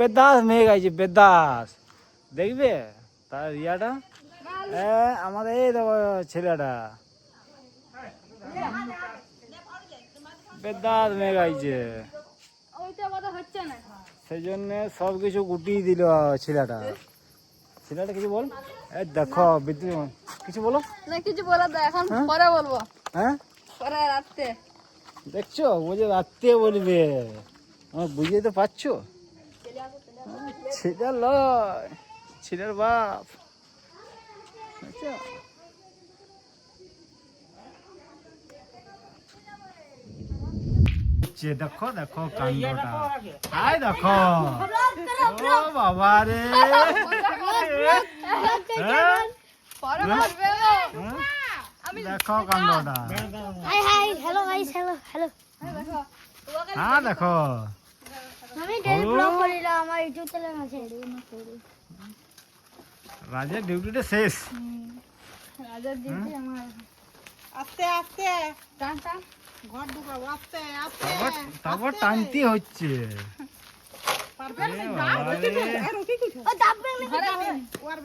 বেদাস মেয়ে গাইছে, বেদাস। দেখবে তার ইয়াটা, আমাদের এই দেখো ছেলেটা বেদাস মেয়ে গাইছে, সেই জন্য সব কিছু গুটিয়ে দিল ছেলেটা। ছেলেটা কিছু বল, এই দেখো বিদ্যুৎ কিছু বলো না, কিছু বলার দা এখন পরে বলবো। হ্যাঁ পরে রাতে দেখছো, বলছে রাত্রে বলবে, আমার বুঝতে তো পারছো। ছেলে লয়, ছেলের বাপ, বুঝছো? দেখো দেখো কাণ্ডটা, আয় দেখো, ও বাবা রে, পরে বলবে। দেখো কাণ্ডটা, hi hi hello guys, hello hello. হ্যাঁ দেখো আমি ডেইলি ব্লগ করিলাম, আমার ইউটিউব চ্যানেল আছে। রাজের ডিউটিটা শেষ। রাজার দিদি আমার আস্তে আস্তে টান টান ঘর ঢুকাবো, আস্তে আস্তে তারপর টানতে হচ্ছে। পারবে এ বাবা রে। আর ওকে কি ও দাববে ঘরে ওর